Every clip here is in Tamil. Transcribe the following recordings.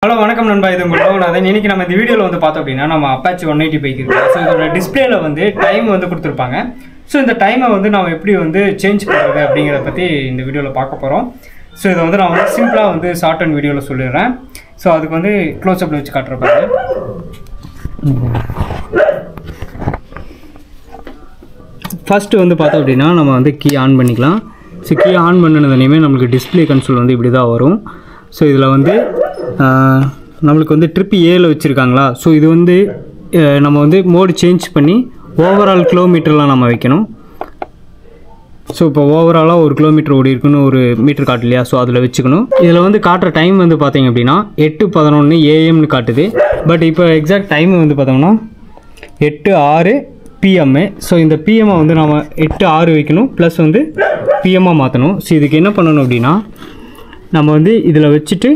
ஹலோ வணக்கம் நண்பா, இது உங்கள் லோகநாதன். இன்னைக்கு நம்ம இந்த வீடியோவில் வந்து பார்த்தோம் அப்படின்னா நம்ம அப்பாச்சி 180 பைக் இருக்குது. ஸோ இதோட டிஸ்பிளேல வந்து டைம் வந்து கொடுத்துருப்பாங்க. ஸோ இந்த டைமை வந்து நம்ம எப்படி வந்து சேஞ்ச் பண்ணுறது அப்படிங்கிறத பற்றி இந்த வீடியோவில் பார்க்க போகிறோம். ஸோ இதை வந்து நான் வந்து சிம்பிளாக வந்து ஷார்ட் அண்ட் வீடியோவில் சொல்லிடுறேன். ஸோ அதுக்கு வந்து க்ளோஸ்அப்பில் வச்சு காட்டுறப்பாரு. ஃபஸ்ட்டு வந்து பார்த்தோம் அப்படின்னா நம்ம வந்து கீ ஆன் பண்ணிக்கலாம். ஸோ கீ ஆன் பண்ணினதுலையுமே நம்மளுக்கு டிஸ்பிளே கன்சோல் வந்து இப்படி தான் வரும். ஸோ இதில் வந்து நம்மளுக்கு வந்து ட்ரிப் ஏல வச்சுருக்காங்களா. ஸோ இது வந்து நம்ம வந்து மோடு சேஞ்ச் பண்ணி ஓவரால் கிலோமீட்டர்லாம் நம்ம வைக்கணும். ஸோ இப்போ ஓவராலாக 1 கிலோமீட்டர் ஓடி இருக்குன்னு ஒரு மீட்டர் காட்டு இல்லையா. ஸோ அதில் வச்சுக்கணும். இதில் வந்து காட்டுற டைம் வந்து பார்த்திங்க அப்படின்னா 8:11 AM காட்டுது. பட் இப்போ எக்ஸாக்ட் டைம் வந்து பார்த்தோம்னா 8:06 PM. ஸோ இந்த பிஎம்மை வந்து நம்ம 8:06 வைக்கணும், ப்ளஸ் வந்து பிஎம்மாக மாற்றணும். ஸோ இதுக்கு என்ன பண்ணணும் அப்படின்னா நம்ம வந்து இதில் வச்சுட்டு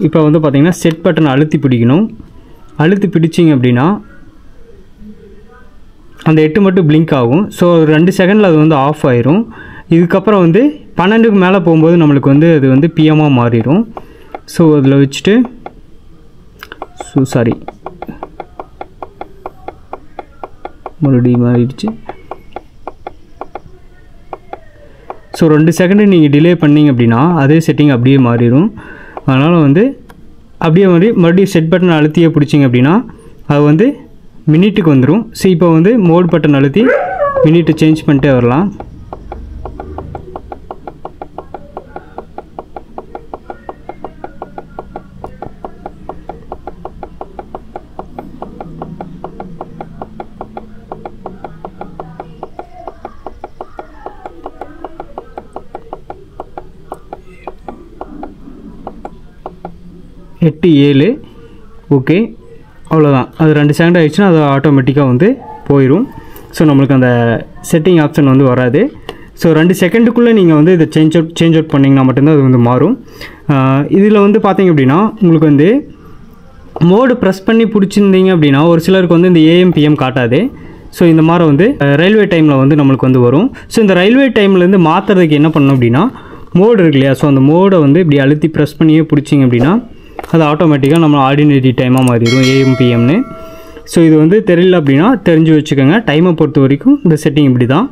இப்போ வந்து பார்த்திங்கன்னா செட் பட்டன் அழுத்தி பிடிக்கணும். அழுத்தி பிடிச்சிங்க அப்படின்னா அந்த 8 மட்டும் பிளிங்க் ஆகும். ஸோ 2 செகண்டில் அது வந்து ஆஃப் ஆயிரும். இதுக்கப்புறம் வந்து 12க்கு மேலே போகும்போது நம்மளுக்கு வந்து அது வந்து பிஎம்மாக மாறிடும். ஸோ அதில் வச்சுட்டு மறுபடியும் மாறிடுச்சு. ஸோ 2 செகண்டு நீங்கள் டிலே பண்ணிங்க அப்படின்னா அதே செட்டிங் அப்படியே மாறிடும். அதனால் வந்து அப்படியே மறுபடியும் செட் பட்டன் அழுத்தியே பிடிச்சிங்க அப்படின்னா அது வந்து மினிட்டுக்கு வந்துடும். ஸோ இப்போ வந்து மோட் பட்டன் அழுத்தி மினிட்டு சேஞ்ச் பண்ணிட்டே வரலாம். (8:07) ஓகே, அவ்வளோதான். அது 2 செகண்ட் ஆகிடுச்சுன்னா அது ஆட்டோமேட்டிக்காக வந்து போயிடும். ஸோ நம்மளுக்கு அந்த செட்டிங் ஆப்ஷன் வந்து வராது. ஸோ 2 செகண்டுக்குள்ளே நீங்கள் வந்து இதை சேஞ்ச் அவுட் பண்ணிங்கன்னா மட்டும்தான் அது வந்து மாறும். இதில் வந்து பார்த்திங்க அப்படின்னா உங்களுக்கு வந்து மோடு ப்ரெஸ் பண்ணி பிடிச்சிருந்தீங்க அப்படின்னா ஒரு சிலருக்கு வந்து இந்த AM PM காட்டாது. ஸோ இந்த மாதிரி வந்து ரயில்வே டைமில் வந்து நம்மளுக்கு வந்து வரும். ஸோ இந்த ரயில்வே டைம்லேருந்து மாற்றுறதுக்கு என்ன பண்ணணும் அப்படின்னா மோடு இருக்கு இல்லையா. ஸோ அந்த மோடை வந்து இப்படி அழுத்தி ப்ரெஸ் பண்ணியே பிடிச்சிங்க அப்படின்னா அது ஆட்டோமேட்டிக்காக நம்ம ஆர்டினரி டைமாக மாறிடும், AM PMனு. ஸோ இது வந்து தெரியல அப்படின்னா தெரிஞ்சு வச்சுக்கோங்க. டைமை பொறுத்த வரைக்கும் இந்த செட்டிங் இப்படி தான்.